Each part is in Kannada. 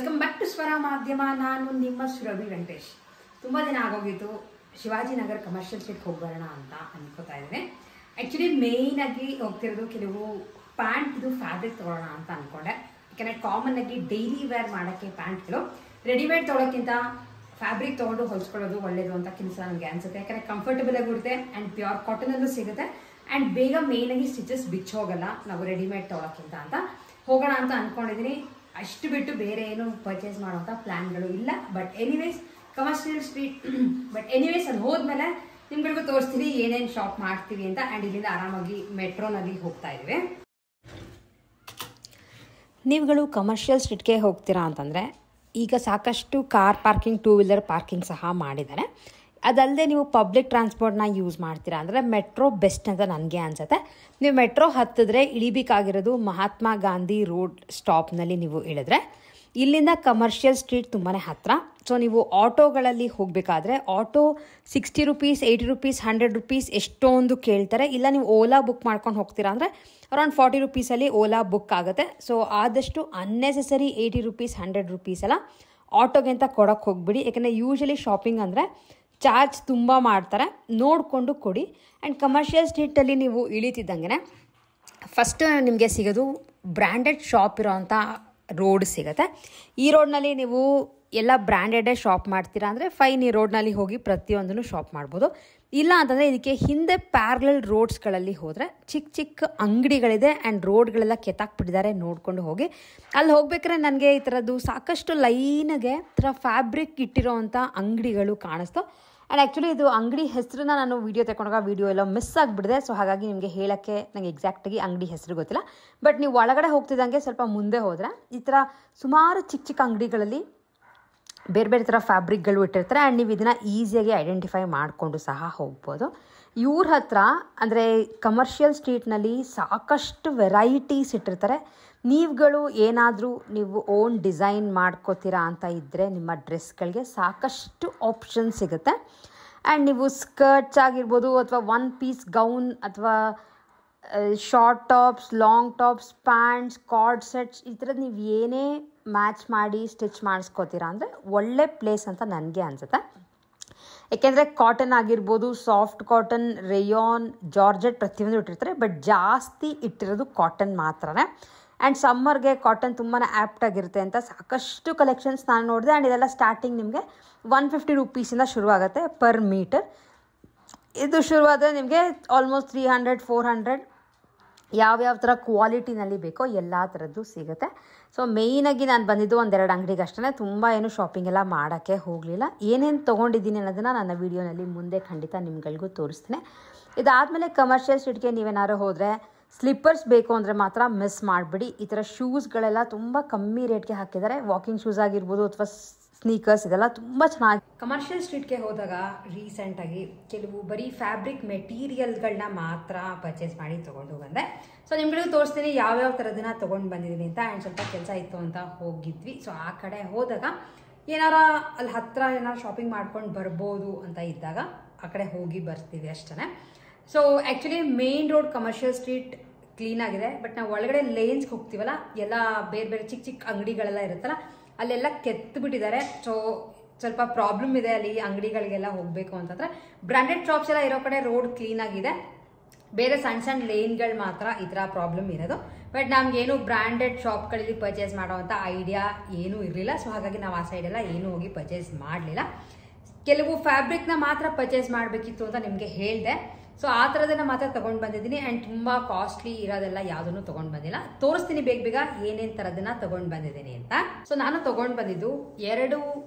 ವೆಲ್ಕಮ್ ಬ್ಯಾಕ್ ಟು ಸ್ವರ ಮಾಧ್ಯಮ. ನಾನು ನಿಮ್ಮ ಸುರಭಿ ವೆಂಕಟೇಶ್. ತುಂಬ ದಿನ ಆಗೋಗಿತ್ತು ಶಿವಾಜಿನಗರ ಕಮರ್ಷಿಯಲ್ ಸ್ಟ್ರೀಟ್ ಹೋಗೋಣ ಅಂತ ಅನ್ಕೋತಾ ಇದ್ದೀನಿ. ಆ್ಯಕ್ಚುಲಿ ಮೇಯ್ನ್ ಆಗಿ ಹೋಗ್ತಿರೋದು ಕೆಲವು ಪ್ಯಾಂಟ್ದು ಫ್ಯಾಬ್ರಿಕ್ ತೊಗೊಳ್ಳೋಣ ಅಂತ ಅಂದ್ಕೊಂಡೆ. ಯಾಕೆಂದರೆ ಕಾಮನ್ ಆಗಿ ಡೈಲಿ ವೇರ್ ಮಾಡೋಕ್ಕೆ ಪ್ಯಾಂಟ್ಗಳು ರೆಡಿಮೇಡ್ ತೊಗೊಳೋಕ್ಕಿಂತ ಫ್ಯಾಬ್ರಿಕ್ ತೊಗೊಂಡು ಹೊಲಿಸ್ಕೊಳ್ಳೋದು ಒಳ್ಳೇದು ಅಂತ ಕೆಲಸ ನನಗೆ ಅನ್ಸುತ್ತೆ. ಯಾಕಂದರೆ ಕಂಫರ್ಟಬಲ್ ಆಗಿರುತ್ತೆ ಆ್ಯಂಡ್ ಪ್ಯೂರ್ ಕಾಟನಲ್ಲೂ ಸಿಗುತ್ತೆ ಆ್ಯಂಡ್ ಬೇಗ ಮೇಯ್ನಾಗಿ ಸ್ಟಿಚಸ್ ಬಿಚ್ಚೋಗಲ್ಲ ನಾವು ರೆಡಿಮೇಡ್ ತೊಗೊಳೋಕ್ಕಿಂತ ಅಂತ ಹೋಗೋಣ ಅಂತ ಅಂದ್ಕೊಂಡಿದ್ದೀನಿ. ಅಷ್ಟು ಬಿಟ್ಟು ಬೇರೆ ಏನು ಪರ್ಚೇಸ್ ಮಾಡೋಂಥ ಪ್ಲ್ಯಾನ್ಗಳು ಇಲ್ಲ. ಬಟ್ ಎನಿವೇಸ್ ಕಮರ್ಷಿಯಲ್ ಸ್ಟ್ರೀಟ್ ಅದು ಹೋದ್ಮೇಲೆ ನಿಮ್ಗಳಿಗೂ ತೋರಿಸ್ತೀನಿ ಏನೇನು ಶಾಪ್ ಮಾಡ್ತೀವಿ ಅಂತ. ಆ್ಯಂಡ್ ಇಲ್ಲಿಂದ ಆರಾಮಾಗಿ ಮೆಟ್ರೋನಲ್ಲಿ ಹೋಗ್ತಾ ಇದ್ದೀವಿ. ನೀವುಗಳು ಕಮರ್ಷಿಯಲ್ ಸ್ಟ್ರೀಟ್ಗೆ ಹೋಗ್ತೀರಾ ಅಂತಂದರೆ ಈಗ ಸಾಕಷ್ಟು car parking, two wheeler parking ಸಹ ಮಾಡಿದ್ದಾರೆ. ಅದಲ್ಲದೆ ನೀವು ಪಬ್ಲಿಕ್ ಟ್ರಾನ್ಸ್ಪೋರ್ಟ್ನ ಯೂಸ್ ಮಾಡ್ತೀರಾ ಅಂದರೆ ಮೆಟ್ರೋ ಬೆಸ್ಟ್ ಅಂತ ನನಗೆ ಅನಿಸುತ್ತೆ. ನೀವು ಮೆಟ್ರೋ ಹತ್ತಿದ್ರೆ ಇಳಿಬೇಕಾಗಿರೋದು ಮಹಾತ್ಮ ಗಾಂಧಿ ರೋಡ್ ಸ್ಟಾಪ್ನಲ್ಲಿ ನೀವು ಇಳಿದ್ರೆ ಇಲ್ಲಿಂದ ಕಮರ್ಷಿಯಲ್ ಸ್ಟ್ರೀಟ್ ತುಂಬಾ ಹತ್ತಿರ. ಸೊ ನೀವು ಆಟೋಗಳಲ್ಲಿ ಹೋಗಬೇಕಾದ್ರೆ ಆಟೋ 60 ರೂಪೀಸ್, 80 ರೂಪೀಸ್, 100 ರೂಪೀಸ್ ಎಷ್ಟೊಂದು ಕೇಳ್ತಾರೆ. ಇಲ್ಲ ನೀವು ಓಲಾ ಬುಕ್ ಮಾಡ್ಕೊಂಡು ಹೋಗ್ತೀರಾ ಅಂದರೆ ಅರೌಂಡ್ 40 ರೂಪೀಸಲ್ಲಿ ಓಲಾ ಬುಕ್ ಆಗುತ್ತೆ. ಸೊ ಆದಷ್ಟು ಅನ್ನೆಸೆಸರಿ 80 ರೂಪೀಸ್, 100 ರೂಪೀಸ್ ಎಲ್ಲ ಆಟೋಗೆ ಅಂತ ಕೊಡೋಕ್ಕೆ ಹೋಗ್ಬಿಡಿ. ಯಾಕಂದರೆ ಯೂಶಲಿ ಶಾಪಿಂಗ್ ಅಂದರೆ ಚಾರ್ಜ್ ತುಂಬ ಮಾಡ್ತಾರೆ, ನೋಡಿಕೊಂಡು ಕೊಡಿ. ಆ್ಯಂಡ್ ಕಮರ್ಷಿಯಲ್ ಸ್ಟ್ರೀಟಲ್ಲಿ ನೀವು ಇಳಿತಿದ್ದಂಗೆ ಫಸ್ಟ್ ನಿಮಗೆ ಸಿಗೋದು ಬ್ರ್ಯಾಂಡೆಡ್ ಶಾಪ್ ಇರೋವಂಥ ರೋಡ್ ಸಿಗುತ್ತೆ. ಈ ರೋಡ್ನಲ್ಲಿ ನೀವು ಎಲ್ಲ ಬ್ರ್ಯಾಂಡೆಡೇ ಶಾಪ್ ಮಾಡ್ತೀರಾ ಅಂದರೆ ಫೈನ್, ಈ ರೋಡ್ನಲ್ಲಿ ಹೋಗಿ ಪ್ರತಿಯೊಂದನ್ನು ಶಾಪ್ ಮಾಡ್ಬೋದು. ಇಲ್ಲ ಅಂತಂದರೆ ಇದಕ್ಕೆ ಹಿಂದೆ ಪ್ಯಾರಲಲ್ ರೋಡ್ಸ್ಗಳಲ್ಲಿ ಹೋದರೆ ಚಿಕ್ಕ ಚಿಕ್ಕ ಅಂಗಡಿಗಳಿದೆ ಆ್ಯಂಡ್ ರೋಡ್ಗಳೆಲ್ಲ ಕೆತ್ತಾಕ್ಬಿಟ್ಟಿದ್ದಾರೆ, ನೋಡಿಕೊಂಡು ಹೋಗಿ. ಅಲ್ಲಿ ಹೋಗ್ಬೇಕಾದ್ರೆ ನನಗೆ ಈ ಥರದ್ದು ಸಾಕಷ್ಟು ಲೈನಿಗೆ ಥರ ಫ್ಯಾಬ್ರಿಕ್ ಇಟ್ಟಿರೋವಂಥ ಅಂಗಡಿಗಳು ಕಾಣಿಸ್ತು. ಆ್ಯಂಡ್ ಆ್ಯಕ್ಚುಲಿ ಇದು ಅಂಗಡಿ ಹೆಸರನ್ನ ನಾನು ವೀಡಿಯೋ ತಗೊಂಡಾಗ ವೀಡಿಯೋ ಎಲ್ಲ ಮಿಸ್ ಆಗಿಬಿಡಿದೆ. ಸೊ ಹಾಗಾಗಿ ನಿಮಗೆ ಹೇಳೋಕ್ಕೆ ನನಗೆ ಎಕ್ಸಾಕ್ಟಾಗಿ ಅಂಗಡಿ ಹೆಸರು ಗೊತ್ತಿಲ್ಲ. ಬಟ್ ನೀವು ಒಳಗಡೆ ಹೋಗ್ತಿದ್ದಂಗೆ ಸ್ವಲ್ಪ ಮುಂದೆ ಹೋದರೆ ಈ ಥರ ಸುಮಾರು ಚಿಕ್ಕ ಚಿಕ್ಕ ಅಂಗಡಿಗಳಲ್ಲಿ ಬೇರೆ ಬೇರೆ ಥರ ಫ್ಯಾಬ್ರಿಕ್ಗಳು ಇಟ್ಟಿರ್ತಾರೆ ಆ್ಯಂಡ್ ನೀವು ಇದನ್ನು ಈಸಿಯಾಗಿ ಐಡೆಂಟಿಫೈ ಮಾಡಿಕೊಂಡು ಸಹ ಹೋಗ್ಬೋದು. ಇವ್ರ ಹತ್ರ ಅಂದರೆ ಕಮರ್ಷಿಯಲ್ ಸ್ಟ್ರೀಟ್ನಲ್ಲಿ ಸಾಕಷ್ಟು ವೆರೈಟೀಸ್ ಇಟ್ಟಿರ್ತಾರೆ. ನೀವುಗಳು ಏನಾದರೂ ನೀವು ಓನ್ ಡಿಸೈನ್ ಮಾಡ್ಕೋತೀರಾ ಅಂತ ಇದ್ದರೆ ನಿಮ್ಮ ಡ್ರೆಸ್ಗಳಿಗೆ ಸಾಕಷ್ಟು ಆಪ್ಷನ್ ಸಿಗುತ್ತೆ. ಆ್ಯಂಡ್ ನೀವು ಸ್ಕರ್ಟ್ಸ್ ಆಗಿರ್ಬೋದು ಅಥವಾ ಒನ್ ಪೀಸ್ ಗೌನ್ ಅಥವಾ short tops, long tops, pants, card sets ಈ ಥರದ್ದು ನೀವು ಏನೇ ಮ್ಯಾಚ್ ಮಾಡಿ ಸ್ಟಿಚ್ ಮಾಡಿಸ್ಕೋತೀರಾ ಅಂದರೆ ಒಳ್ಳೆ ಪ್ಲೇಸ್ ಅಂತ ನನಗೆ ಅನಿಸುತ್ತೆ. ಏಕೆಂದರೆ ಕಾಟನ್ ಆಗಿರ್ಬೋದು, ಸಾಫ್ಟ್ ಕಾಟನ್, ರೇಯಾನ್, ಜಾರ್ಜೆಟ್ ಪ್ರತಿಯೊಂದು ಇಟ್ಟಿರ್ತಾರೆ. ಬಟ್ ಜಾಸ್ತಿ ಇಟ್ಟಿರೋದು ಕಾಟನ್ ಮಾತ್ರನೇ. ಆ್ಯಂಡ್ ಸಮ್ಮರ್ಗೆ ಕಾಟನ್ ತುಂಬಾ ಆ್ಯಪ್ಟ್ ಆಗಿರುತ್ತೆ ಅಂತ ಸಾಕಷ್ಟು ಕಲೆಕ್ಷನ್ಸ್ ನಾನು ನೋಡಿದೆ. ಆ್ಯಂಡ್ ಇದೆಲ್ಲ ಸ್ಟಾರ್ಟಿಂಗ್ ನಿಮಗೆ 150 ರೂಪೀಸಿಂದ ಶುರುವಾಗುತ್ತೆ ಪರ್ ಮೀಟರ್. ಇದು ಶುರುವಾದರೆ ನಿಮಗೆ ಆಲ್ಮೋಸ್ಟ್ 300, 400 ಯಾವ್ಯಾವ ಥರ ಕ್ವಾಲಿಟಿನಲ್ಲಿ ಬೇಕೋ ಎಲ್ಲ ಥರದ್ದು ಸಿಗುತ್ತೆ. ಸೊ ಮೇಯ್ನಾಗಿ ನಾನು ಬಂದಿದ್ದು ಒಂದೆರಡು ಅಂಗಡಿಗೆ ಅಷ್ಟೇ, ತುಂಬ ಏನು ಶಾಪಿಂಗ್ ಎಲ್ಲ ಮಾಡೋಕ್ಕೆ ಹೋಗಲಿಲ್ಲ. ಏನೇನು ತೊಗೊಂಡಿದ್ದೀನಿ ಅನ್ನೋದನ್ನು ನನ್ನ ವೀಡಿಯೋನಲ್ಲಿ ಮುಂದೆ ಖಂಡಿತ ನಿಮ್ಗಳಿಗೂ ತೋರಿಸ್ತೀನಿ. ಇದಾದಮೇಲೆ ಕಮರ್ಷಿಯಲ್ ಸ್ಟ್ರೀಟ್ಗೆ ನೀವೇನಾದ್ರು ಹೋದರೆ ಸ್ಲಿಪ್ಪರ್ಸ್ ಬೇಕು ಅಂದರೆ ಮಾತ್ರ ಮಿಸ್ ಮಾಡಿಬಿಡಿ. ಈ ಥರ ಶೂಸ್ಗಳೆಲ್ಲ ತುಂಬ ಕಮ್ಮಿ ರೇಟ್ಗೆ ಹಾಕಿದ್ದಾರೆ. ವಾಕಿಂಗ್ ಶೂಸ್ ಆಗಿರ್ಬೋದು ಅಥವಾ ಸ್ನೀಕರ್ಸ್ ಇದೆಲ್ಲ ತುಂಬ ಚೆನ್ನಾಗಿ. ಕಮರ್ಷಿಯಲ್ ಸ್ಟ್ರೀಟ್ಗೆ ಹೋದಾಗ ರೀಸೆಂಟಾಗಿ ಕೆಲವು ಬರೀ ಫ್ಯಾಬ್ರಿಕ್ ಮೆಟೀರಿಯಲ್ಗಳನ್ನ ಮಾತ್ರ ಪರ್ಚೇಸ್ ಮಾಡಿ ತೊಗೊಂಡು ಬಂದೆ. ಸೊ ನಿಮ್ಗಳಿಗೂ ತೋರಿಸ್ತೀನಿ ಯಾವ್ಯಾವ ಥರದನ್ನ ತೊಗೊಂಡು ಬಂದಿದ್ದೀನಿ ಅಂತ. ಆ್ಯಂಡ್ ಸ್ವಲ್ಪ ಕೆಲಸ ಇತ್ತು ಅಂತ ಹೋಗಿದ್ವಿ. ಸೊ ಆ ಕಡೆ ಹೋದಾಗ ಏನಾರ ಅಲ್ಲಿ ಹತ್ತಿರ ಏನಾರು ಶಾಪಿಂಗ್ ಮಾಡ್ಕೊಂಡು ಬರ್ಬೋದು ಅಂತ ಇದ್ದಾಗ ಆ ಕಡೆ ಹೋಗಿ ಬರ್ತೀವಿ ಅಷ್ಟೇ. So actually main road commercial street clean ಆಗಿದೆ. ಬಟ್ ನಾವು ಒಳಗಡೆ ಲೇನ್ಸ್ಗೆ ಹೋಗ್ತೀವಲ್ಲ, ಎಲ್ಲ ಬೇರೆ ಬೇರೆ ಚಿಕ್ಕ ಚಿಕ್ಕ ಅಂಗಡಿಗಳೆಲ್ಲ ಇರುತ್ತಲ್ಲ ಅಲ್ಲೆಲ್ಲ ಕೆತ್ತುಬಿಟ್ಟಿದ್ದಾರೆ. ಸೊ ಸ್ವಲ್ಪ ಪ್ರಾಬ್ಲಮ್ ಇದೆ ಅಲ್ಲಿ ಅಂಗಡಿಗಳಿಗೆಲ್ಲ ಹೋಗಬೇಕು ಅಂತಂದರೆ. ಬ್ರ್ಯಾಂಡೆಡ್ ಶಾಪ್ಸ್ ಎಲ್ಲ ಇರೋ ಕಡೆ ರೋಡ್ ಕ್ಲೀನ್ ಆಗಿದೆ, ಬೇರೆ ಸಣ್ಣ ಸಣ್ಣ ಲೇನ್ಗಳು ಮಾತ್ರ ಈ ಥರ ಪ್ರಾಬ್ಲಮ್ ಇರೋದು. ಬಟ್ ನಮಗೇನು ಬ್ರ್ಯಾಂಡೆಡ್ ಶಾಪ್ಗಳಲ್ಲಿ ಪರ್ಚೇಸ್ ಮಾಡೋವಂಥ ಐಡಿಯಾ ಏನೂ ಇರಲಿಲ್ಲ. ಸೊ ಹಾಗಾಗಿ ನಾವು ಆ ಸೈಡೆಲ್ಲ ಏನೂ ಹೋಗಿ ಪರ್ಚೇಸ್ ಮಾಡಲಿಲ್ಲ. ಕೆಲವು ಫ್ಯಾಬ್ರಿಕ್ನ ಮಾತ್ರ ಪರ್ಚೇಸ್ ಮಾಡಬೇಕಿತ್ತು ಅಂತ ನಿಮಗೆ ಹೇಳಿದೆ. ಸೊ ಆ ಥರದನ್ನ ಮಾತ್ರ ತೊಗೊಂಡು ಬಂದಿದ್ದೀನಿ. ಆ್ಯಂಡ್ ತುಂಬ ಕಾಸ್ಟ್ಲಿ ಇರೋದೆಲ್ಲ ಯಾವುದನ್ನು ತೊಗೊಂಡು ಬಂದಿಲ್ಲ. ತೋರಿಸ್ತೀನಿ ಬೇಗ ಬೇಗ ಏನೇನು ಥರದನ್ನ ತೊಗೊಂಡು ಬಂದಿದ್ದೀನಿ ಅಂತ. ಸೊ ನಾನು ತೊಗೊಂಡು ಬಂದಿದ್ದು 2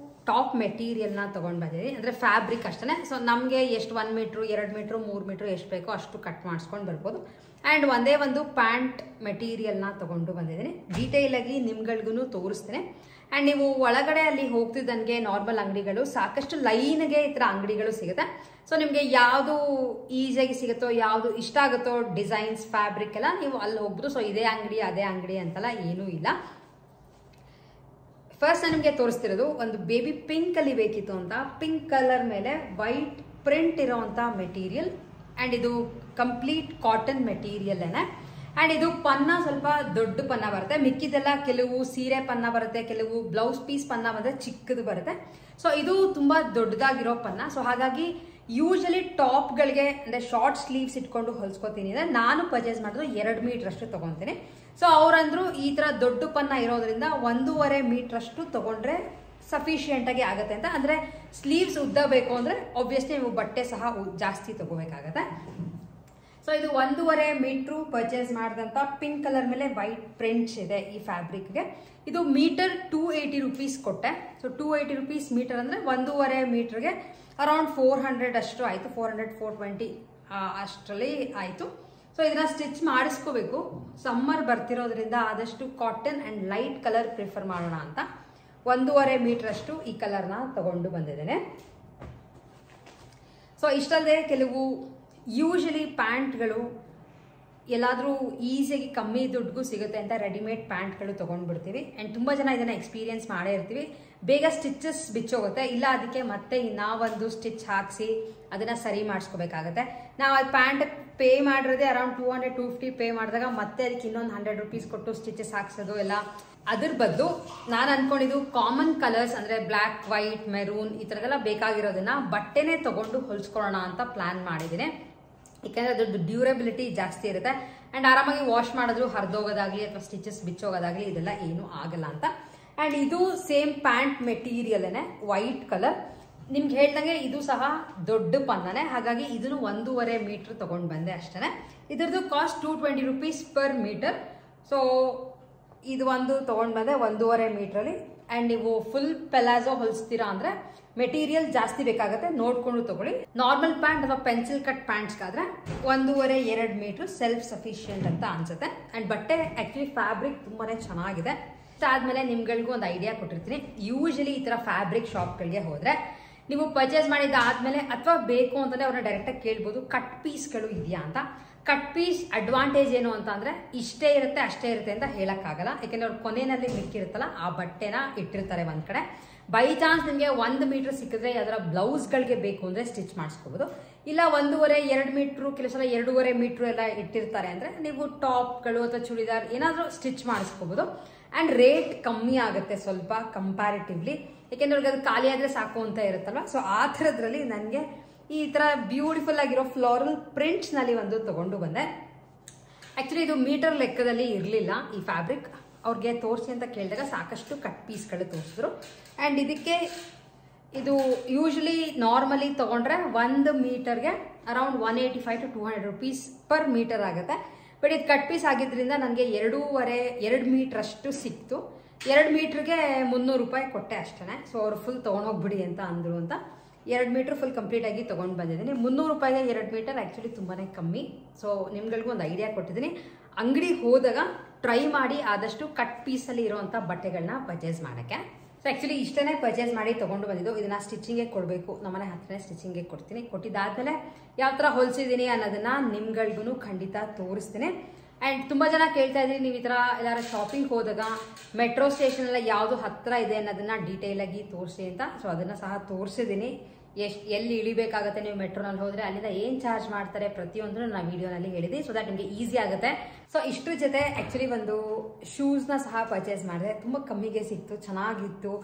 ಟಾಪ್ ಮೆಟೀರಿಯಲ್ನ ತೊಗೊಂಡು ಬಂದಿದ್ದೀನಿ, ಅಂದರೆ ಫ್ಯಾಬ್ರಿಕ್ ಅಷ್ಟೇ. ಸೊ ನಮಗೆ ಎಷ್ಟು 1 ಮೀಟ್ರು, 2 ಮೀಟ್ರು, 3 ಮೀಟ್ರು ಎಷ್ಟು ಬೇಕೋ ಅಷ್ಟು ಕಟ್ ಮಾಡಿಸ್ಕೊಂಡು ಬರ್ಬೋದು. ಆ್ಯಂಡ್ ಒಂದೇ ಒಂದು ಪ್ಯಾಂಟ್ ಮೆಟೀರಿಯಲ್ನ ತೊಗೊಂಡು ಬಂದಿದ್ದೀನಿ. ಡೀಟೇಲಾಗಿ ನಿಮ್ಗಳಿಗೂ ತೋರಿಸ್ತೀನಿ. ಆ್ಯಂಡ್ ನೀವು ಒಳಗಡೆ ಅಲ್ಲಿ ಹೋಗ್ತಿದ್ದಂಗೆ ನಾರ್ಮಲ್ ಅಂಗಡಿಗಳು ಸಾಕಷ್ಟು ಲೈನ್ಗೆ ಈ ಥರ ಅಂಗಡಿಗಳು ಸಿಗುತ್ತೆ. ಸೊ ನಿಮಗೆ ಯಾವುದು ಈಸಿಯಾಗಿ ಸಿಗುತ್ತೋ, ಯಾವುದು ಇಷ್ಟ ಆಗುತ್ತೋ ಡಿಸೈನ್ಸ್, ಫ್ಯಾಬ್ರಿಕ್ ಎಲ್ಲ ನೀವು ಅಲ್ಲಿ ಹೋಗ್ಬೋದು. ಸೊ ಇದೇ ಅಂಗಡಿ ಅದೇ ಅಂಗಡಿ ಅಂತೆಲ್ಲ ಏನೂ ಇಲ್ಲ. ಫಸ್ಟ್ ನಾನು ನಿಮಗೆ ತೋರಿಸ್ತಿರೋದು ಒಂದು ಬೇಬಿ ಪಿಂಕಲ್ಲಿ ಬೇಕಿತ್ತು ಅಂತ. ಪಿಂಕ್ ಕಲರ್ ಮೇಲೆ ವೈಟ್ ಪ್ರಿಂಟ್ ಇರೋವಂಥ ಮೆಟೀರಿಯಲ್. ಆ್ಯಂಡ್ ಇದು ಕಂಪ್ಲೀಟ್ ಕಾಟನ್ ಮೆಟೀರಿಯಲ್ಲೇನೆ. ಆ್ಯಂಡ್ ಇದು ಪನ್ನ ಸ್ವಲ್ಪ ದೊಡ್ಡ ಪನ್ನ ಬರುತ್ತೆ, ಮಿಕ್ಕಿದೆಲ್ಲ ಕೆಲವು ಸೀರೆ ಪನ್ನ ಬರುತ್ತೆ, ಕೆಲವು ಬ್ಲೌಸ್ ಪೀಸ್ ಪನ್ನ ಬಂದರೆ ಚಿಕ್ಕದು ಬರುತ್ತೆ. ಸೊ ಇದು ತುಂಬ ದೊಡ್ಡದಾಗಿರೋ ಪನ್ನ. ಸೊ ಹಾಗಾಗಿ ಯೂಶಲಿ ಟಾಪ್ಗಳಿಗೆ ಅಂದರೆ ಶಾರ್ಟ್ ಸ್ಲೀವ್ಸ್ ಇಟ್ಕೊಂಡು ಹೊಲ್ಸ್ಕೊತೀನಿ ಅಂದರೆ ನಾನು ಪರ್ಚೇಸ್ ಮಾಡೋದು 2 ಮೀಟ್ರಷ್ಟು ತೊಗೊತೀನಿ. ಸೊ ಅವರಂದ್ರು ಈ ಥರ ದೊಡ್ಡ ಪನ್ನ ಇರೋದ್ರಿಂದ 1.5 ಮೀಟ್ರಷ್ಟು ತೊಗೊಂಡ್ರೆ ಸಫಿಷಿಯೆಂಟಾಗಿ ಆಗುತ್ತೆ ಅಂತ. ಅಂದರೆ ಸ್ಲೀವ್ಸ್ ಉದ್ದ ಬೇಕು ಅಂದರೆ ಆಬ್ವಿಯಸ್ಲಿ ನೀವು ಬಟ್ಟೆ ಸಹ ಜಾಸ್ತಿ ತೊಗೋಬೇಕಾಗತ್ತೆ. ಸೊ ಇದು 1.5 ಮೀಟ್ರು ಪರ್ಚೇಸ್ ಮಾಡಿದಂಥ ಪಿಂಕ್ ಕಲರ್ ಮೇಲೆ ವೈಟ್ ಪ್ರಿಂಟ್ಸ್ ಇದೆ ಈ ಫ್ಯಾಬ್ರಿಕ್ಗೆ. ಇದು ಮೀಟರ್ 280 ರುಪೀಸ್ ಕೊಟ್ಟೆ. ಸೊ 280 ರುಪೀಸ್ ಮೀಟರ್ ಅಂದರೆ 1.5 ಮೀಟ್ರಿಗೆ ಅರೌಂಡ್ 400 ಅಷ್ಟು ಆಯಿತು, 400-420 ಅಷ್ಟರಲ್ಲಿ ಆಯಿತು. ಸೊ ಇದನ್ನ ಸ್ಟಿಚ್ ಮಾಡಿಸ್ಕೋಬೇಕು. ಸಮ್ಮರ್ ಬರ್ತಿರೋದ್ರಿಂದ ಆದಷ್ಟು cotton and light colour prefer ಮಾಡೋಣ ಅಂತ 1.5 ಮೀಟರ್ ಅಷ್ಟು ಈ ಕಲರ್ನ ತಗೊಂಡು ಬಂದಿದ್ದೇನೆ. ಸೊ ಇಷ್ಟಲ್ಲದೆ ಕೆಲವು ಯೂಶಲಿ ಪ್ಯಾಂಟ್ಗಳು ಎಲ್ಲಾದರೂ ಈಸಿಯಾಗಿ ಕಮ್ಮಿ ದುಡ್ಡಿಗೂ ಸಿಗುತ್ತೆ ಅಂತ ರೆಡಿಮೇಡ್ ಪ್ಯಾಂಟ್ಗಳು ತೊಗೊಂಡ್ಬಿಡ್ತೀವಿ. ಆ್ಯಂಡ್ ತುಂಬ ಜನ ಇದನ್ನು ಎಕ್ಸ್ಪೀರಿಯನ್ಸ್ ಮಾಡೇ ಇರ್ತೀವಿ. ಬೇಗ ಸ್ಟಿಚಸ್ ಬಿಚ್ಚೋಗುತ್ತೆ, ಇಲ್ಲ ಅದಕ್ಕೆ ಮತ್ತೆ ನಾವೊಂದು ಸ್ಟಿಚ್ ಹಾಕಿಸಿ ಅದನ್ನು ಸರಿ ಮಾಡಿಸ್ಕೋಬೇಕಾಗತ್ತೆ. ನಾವು ಅದು ಪ್ಯಾಂಟ್ ಪೇ ಮಾಡಿರೋದೇ ಅರೌಂಡ್ 200-250 ಪೇ ಮಾಡಿದಾಗ ಮತ್ತೆ ಅದಕ್ಕೆ ಇನ್ನೊಂದು 100 ರುಪೀಸ್ ಕೊಟ್ಟು ಸ್ಟಿಚಸ್ ಹಾಕ್ಸೋದು ಎಲ್ಲ. ಅದ್ರ ಬದಲು ನಾನು ಅನ್ಕೊಂಡಿದ್ದು ಕಾಮನ್ ಕಲರ್ಸ್ ಅಂದರೆ ಬ್ಲ್ಯಾಕ್, ವೈಟ್, ಮೆರೂನ್ ಈ ಥರದೆಲ್ಲ ಬೇಕಾಗಿರೋದನ್ನ ಬಟ್ಟೆನೇ ತೊಗೊಂಡು ಹೊಲ್ಸ್ಕೊಳ್ಳೋಣ ಅಂತ ಪ್ಲ್ಯಾನ್ ಮಾಡಿದ್ದೀನಿ. ಯಾಕೆಂದರೆ ಅದ್ರದ್ದು ಡ್ಯೂರಬಿಲಿಟಿ ಜಾಸ್ತಿ ಇರುತ್ತೆ ಆ್ಯಂಡ್ ಆರಾಮಾಗಿ ವಾಶ್ ಮಾಡಿದ್ರು ಹರಿದೋಗೋದಾಗಲಿ ಅಥವಾ ಸ್ಟಿಚಸ್ ಬಿಚ್ಚೋಗೋದಾಗಲಿ ಇದೆಲ್ಲ ಏನೂ ಆಗಲ್ಲ ಅಂತ. ಆ್ಯಂಡ್ ಇದು ಸೇಮ್ ಪ್ಯಾಂಟ್ ಮೆಟೀರಿಯಲ್ನೇ ವೈಟ್ ಕಲರ್. ನಿಮ್ಗೆ ಹೇಳ್ದಂಗೆ ಇದು ಸಹ ದೊಡ್ಡ ಪನ್ನನೇ, ಹಾಗಾಗಿ ಇದನ್ನು 1.5 ಮೀಟ್ರ್ ತೊಗೊಂಡು ಬಂದೆ ಅಷ್ಟೇ. ಇದ್ರದ್ದು cost 220 rupees per metre. So ಇದು ಒಂದು ತೊಗೊಂಡು ಬಂದೆ 1.5 ಮೀಟ್ರಲ್ಲಿ. ಆ್ಯಂಡ್ ನೀವು ಫುಲ್ ಪೆಲಾಜೋ ಹೊಲಿಸ್ತೀರಾ ಅಂದರೆ ಮೆಟೀರಿಯಲ್ ಜಾಸ್ತಿ ಬೇಕಾಗುತ್ತೆ, ನೋಡ್ಕೊಂಡು ತಗೊಳ್ಳಿ. ನಾರ್ಮಲ್ ಪ್ಯಾಂಟ್ ಅಥವಾ ಪೆನ್ಸಿಲ್ ಕಟ್ ಪ್ಯಾಂಟ್ಸ್ಗಾದ್ರೆ 1.5-2 ಮೀಟ್ರ್ ಸೆಲ್ಫ್ ಸಫಿಷಿಯೆಂಟ್ ಅಂತ ಅನ್ಸುತ್ತೆ. ಆ್ಯಂಡ್ ಬಟ್ಟೆ ಆ್ಯಕ್ಚುಲಿ ಫ್ಯಾಬ್ರಿಕ್ ತುಂಬಾ ಚೆನ್ನಾಗಿದೆ. ಅದಾದಮೇಲೆ ನಿಮ್ಗಳಿಗೂ ಒಂದು ಐಡಿಯಾ ಕೊಟ್ಟಿರ್ತೀನಿ. ಯೂಶಲಿ ಈ ಥರ ಫ್ಯಾಬ್ರಿಕ್ ಶಾಪ್ಗಳಿಗೆ ಹೋದರೆ ನೀವು ಪರ್ಚೇಸ್ ಮಾಡಿದ್ದಾದ್ಮೇಲೆ ಅಥವಾ ಬೇಕು ಅಂತಂದರೆ ಅವ್ರನ್ನ ಡೈರೆಕ್ಟಾಗಿ ಕೇಳ್ಬೋದು ಕಟ್ ಪೀಸ್ಗಳು ಇದೆಯಾ ಅಂತ. ಕಟ್ ಪೀಸ್ ಅಡ್ವಾಂಟೇಜ್ ಏನು ಅಂತ ಅಂದರೆ ಇಷ್ಟೇ ಇರುತ್ತೆ ಅಷ್ಟೇ ಇರುತ್ತೆ ಅಂತ ಹೇಳೋಕ್ಕಾಗಲ್ಲ. ಯಾಕೆಂದರೆ ಅವ್ರು ಕೊನೆಯಲ್ಲಿ ಮಿಕ್ಕಿರುತ್ತಲ್ಲ ಆ ಬಟ್ಟೆನ ಇಟ್ಟಿರ್ತಾರೆ ಒಂದು ಕಡೆ. ಬೈ ಚಾನ್ಸ್ ನಿಮಗೆ 1 ಮೀಟ್ರ್ ಸಿಕ್ಕಿದ್ರೆ ಅದರ ಬ್ಲೌಸ್ಗಳಿಗೆ ಬೇಕು ಅಂದರೆ ಸ್ಟಿಚ್ ಮಾಡಿಸ್ಕೋಬೋದು. ಇಲ್ಲ 1.5-2 ಮೀಟ್ರು, ಕೆಲವು ಸಲ 2.5 ಮೀಟ್ರು ಎಲ್ಲ ಇಟ್ಟಿರ್ತಾರೆ ಅಂದರೆ ನೀವು ಟಾಪ್ಗಳು ಅಥವಾ ಚೂಡಿದಾರ್ ಏನಾದರೂ ಸ್ಟಿಚ್ ಮಾಡಿಸ್ಕೋಬೋದು. ಆ್ಯಂಡ್ ರೇಟ್ ಕಮ್ಮಿ ಆಗುತ್ತೆ ಸ್ವಲ್ಪ ಕಂಪ್ಯಾರಿಟಿವ್ಲಿ, ಯಾಕೆಂದ್ರೆ ಅವ್ರಿಗೆ ಅದು ಖಾಲಿ ಆದರೆ ಸಾಕು ಅಂತ ಇರುತ್ತಲ್ವ. ಸೊ ಆ ಥರದ್ರಲ್ಲಿ ನನಗೆ ಈ ಥರ ಬ್ಯೂಟಿಫುಲ್ ಆಗಿರೋ ಫ್ಲೋರಲ್ ಪ್ರಿಂಟ್ಸ್ನಲ್ಲಿ ಒಂದು ತೊಗೊಂಡು ಬಂದೆ. ಆ್ಯಕ್ಚುಲಿ ಇದು ಮೀಟರ್ ಲೆಕ್ಕದಲ್ಲಿ ಇರಲಿಲ್ಲ ಈ ಫ್ಯಾಬ್ರಿಕ್. ಅವ್ರಿಗೆ ತೋರಿಸಿ ಅಂತ ಕೇಳಿದಾಗ ಸಾಕಷ್ಟು ಕಟ್ ಪೀಸ್ಗಳು ತೋರಿಸಿದ್ರು. ಆ್ಯಂಡ್ ಇದಕ್ಕೆ ಇದು ಯೂಶಲಿ ನಾರ್ಮಲಿ ತೊಗೊಂಡ್ರೆ 1 ಮೀಟರ್ಗೆ ಅರೌಂಡ್ 185-200 ರುಪೀಸ್ ಪರ್ ಮೀಟರ್ ಆಗುತ್ತೆ. ಬಟ್ ಇದು ಕಟ್ ಪೀಸ್ ಆಗಿದ್ದರಿಂದ ನನಗೆ 2.5-2 ಮೀಟ್ರ್ ಅಷ್ಟು ಸಿಕ್ತು. 2 ಮೀಟ್ರಿಗೆ 300 ರೂಪಾಯಿ ಕೊಟ್ಟೆ ಅಷ್ಟೇ. ಸೊ ಅವರು ಫುಲ್ ತೊಗೊಂಡೋಗ್ಬಿಡಿ ಅಂತ ಅಂದರು ಅಂತ 2 ಮೀಟ್ರ್ ಫುಲ್ ಕಂಪ್ಲೀಟ್ ಆಗಿ ತೊಗೊಂಡು ಬಂದಿದ್ದೀನಿ. 300 ರೂಪಾಯಿಗೆ 2 ಮೀಟರ್ ಆ್ಯಕ್ಚುಲಿ ತುಂಬಾ ಕಮ್ಮಿ. ಸೊ ನಿಮ್ಗಳಿಗೂ ಒಂದು ಐಡಿಯಾ ಕೊಟ್ಟಿದ್ದೀನಿ. ಅಂಗಡಿಗೆ ಹೋದಾಗ ಟ್ರೈ ಮಾಡಿ ಆದಷ್ಟು ಕಟ್ ಪೀಸಲ್ಲಿ ಇರೋವಂಥ ಬಟ್ಟೆಗಳನ್ನ ಪರ್ಚೇಸ್ ಮಾಡೋಕ್ಕೆ. ಸೊ ಆ್ಯಕ್ಚುಲಿ ಇಷ್ಟೇ ಪರ್ಚೇಸ್ ಮಾಡಿ ತೊಗೊಂಡು ಬಂದಿದ್ದು. ಇದನ್ನು ಸ್ಟಿಚಿಂಗಿಗೆ ಕೊಡಬೇಕು, ನಮ್ಮನೆ ಹತ್ರನೇ ಸ್ಟಿಚಿಂಗಿಗೆ ಕೊಡ್ತೀನಿ. ಕೊಟ್ಟಿದ್ದಾದಮೇಲೆ ಯಾವ ಥರ ಹೊಲಿಸಿದ್ದೀನಿ ಅನ್ನೋದನ್ನು ನಿಮ್ಗಳಿಗೂ ಖಂಡಿತ ತೋರಿಸ್ತೀನಿ. ಆ್ಯಂಡ್ ತುಂಬ ಜನ ಕೇಳ್ತಾ ಇದ್ದೀನಿ ನೀವು ಈ ಥರ ಎಲ್ಲಾರು ಶಾಪಿಂಗ್ ಹೋದಾಗ ಮೆಟ್ರೋ ಸ್ಟೇಷನ್ ಎಲ್ಲ ಯಾವುದು ಹತ್ತಿರ ಇದೆ ಅನ್ನೋದನ್ನು ಡೀಟೇಲಾಗಿ ತೋರಿಸಿ ಅಂತ. ಸೊ ಅದನ್ನು ಸಹ ತೋರಿಸಿದ್ದೀನಿ. ಎಲ್ಲಿ ಇಳಿಬೇಕಾಗುತ್ತೆ ನೀವು ಮೆಟ್ರೋನಲ್ಲಿ ಹೋದರೆ, ಅಲ್ಲಿಂದ ಏನು ಚಾರ್ಜ್ ಮಾಡ್ತಾರೆ ಪ್ರತಿಯೊಂದನ್ನು ನಾನು ವೀಡಿಯೋನಲ್ಲಿ ಹೇಳಿದೆ. ಸೊ ದಟ್ ನಿಮಗೆ ಈಸಿ ಆಗುತ್ತೆ. ಸೊ ಇಷ್ಟ್ರ ಜೊತೆ ಆ್ಯಕ್ಚುಲಿ ಒಂದು ಶೂಸ್ನ ಸಹ ಪರ್ಚೇಸ್ ಮಾಡಿದೆ. ತುಂಬ ಕಮ್ಮಿಗೆ ಸಿಕ್ತು, ಚೆನ್ನಾಗಿತ್ತು.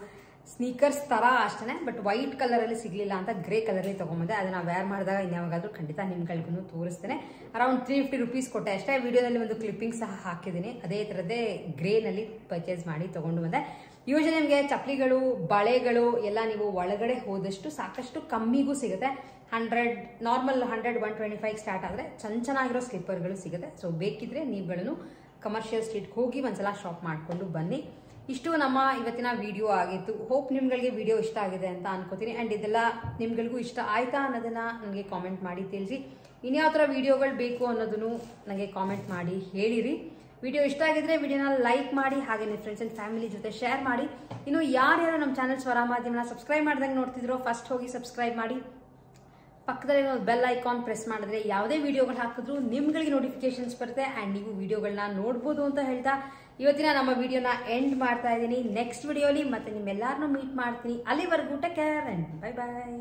ಸ್ನೀಕರ್ಸ್ ಥರ ಅಷ್ಟೇ, ಬಟ್ ವೈಟ್ ಕಲರಲ್ಲಿ ಸಿಗಲಿಲ್ಲ ಅಂತ ಗ್ರೇ ಕಲರಲ್ಲಿ ತೊಗೊಂಬಂದೆ. ಅದನ್ನು ವೇರ್ ಮಾಡಿದಾಗ ಇನ್ಯಾವಾಗಾದರೂ ಖಂಡಿತ ನಿಮ್ಗಳಿಗೂ ತೋರಿಸ್ತೇನೆ. ಅರೌಂಡ್ 350 ರುಪೀಸ್ ಕೊಟ್ಟೆ ಅಷ್ಟೇ. ವಿಡಿಯೋದಲ್ಲಿ ಒಂದು ಕ್ಲಿಪ್ಪಿಂಗ್ ಸಹ ಹಾಕಿದ್ದೀನಿ. ಅದೇ ಥರದ್ದೇ ಗ್ರೇನಲ್ಲಿ ಪರ್ಚೇಸ್ ಮಾಡಿ ತೊಗೊಂಡು ಬಂದೆ. ಯೂಶಲಿ ನಿಮಗೆ ಚಪ್ಪಲಿಗಳು, ಬಳೆಗಳು ಎಲ್ಲ ನೀವು ಒಳಗಡೆ ಹೋದಷ್ಟು ಸಾಕಷ್ಟು ಕಮ್ಮಿಗೂ ಸಿಗುತ್ತೆ. 100 ನಾರ್ಮಲ್ 100-125 ಸ್ಟಾರ್ಟ್ ಆದರೆ ಚೆನ್ನಾಗಿರೋ ಸ್ಲಿಪ್ಪರ್ಗಳು ಸಿಗುತ್ತೆ. ಸೊ ಬೇಕಿದ್ರೆ ನೀವುಗಳನ್ನು ಕಮರ್ಷಿಯಲ್ ಸ್ಟ್ರೀಟ್ಗೆ ಹೋಗಿ ಒಂದ್ಸಲ ಶಾಪ್ ಮಾಡಿಕೊಂಡು ಬನ್ನಿ. ಇಷ್ಟು ನಮ್ಮ ಇವತ್ತಿನ ವಿಡಿಯೋ ಆಗಿತ್ತು. ಹೋಪ್ ನಿಮ್ಗಳಿಗೆ ವಿಡಿಯೋ ಇಷ್ಟ ಆಗಿದೆ ಅಂತ ಅನ್ಕೋತೀನಿ. ಆ್ಯಂಡ್ ಇದೆಲ್ಲ ನಿಮ್ಗಳಿಗೂ ಇಷ್ಟ ಆಯ್ತಾ ಅನ್ನೋದನ್ನು ನನಗೆ ಕಾಮೆಂಟ್ ಮಾಡಿ ತಿಳಿಸಿ. ಇನ್ಯಾವ ಥರ ವಿಡಿಯೋಗಳು ಬೇಕು ಅನ್ನೋದನ್ನು ನನಗೆ ಕಾಮೆಂಟ್ ಮಾಡಿ ಹೇಳಿರಿ. ವಿಡಿಯೋ ಇಷ್ಟ ಆಗಿದ್ರೆ ವಿಡಿಯೋನ ಲೈಕ್ ಮಾಡಿ, ಹಾಗೆ ನಿಮ್ಮ ಫ್ರೆಂಡ್ಸ್ ಆ್ಯಂಡ್ ಫ್ಯಾಮಿಲಿ ಜೊತೆ ಶೇರ್ ಮಾಡಿ. ಇನ್ನು ಯಾರ್ಯಾರು ನಮ್ಮ ಚಾನಲ್ ಸ್ವರ ಮಾಧ್ಯಮನ ಸಬ್ಸ್ಕ್ರೈಬ್ ಮಾಡ್ದಂಗೆ ನೋಡ್ತಿದ್ರೋ ಫಸ್ಟ್ ಹೋಗಿ ಸಬ್ಸ್ಕ್ರೈಬ್ ಮಾಡಿ. ಪಕ್ಕದಲ್ಲಿ ಬೆಲ್ ಐಕಾನ್ ಪ್ರೆಸ್ ಮಾಡಿದ್ರೆ ಯಾವುದೇ ವಿಡಿಯೋಗಳು ಹಾಕಿದ್ರು ನಿಮ್ಗಳಿಗೆ ನೋಟಿಫಿಕೇಶನ್ಸ್ ಬರುತ್ತೆ ಆ್ಯಂಡ್ ನೀವು ವಿಡಿಯೋಗಳನ್ನ ನೋಡ್ಬೋದು ಅಂತ ಹೇಳ್ತಾ ಇವತ್ತಿನ ನಮ್ಮ ವಿಡಿಯೋನ ಎಂಡ್ ಮಾಡ್ತಾ ಇದ್ದೀನಿ. ನೆಕ್ಸ್ಟ್ ವಿಡಿಯೋಲಿ ಮತ್ತೆ ನಿಮ್ಮೆಲ್ಲರನ್ನೂ ಮೀಟ್ ಮಾಡ್ತೀನಿ. ಅಲ್ಲಿವರೆಗೂ take care and bye bye.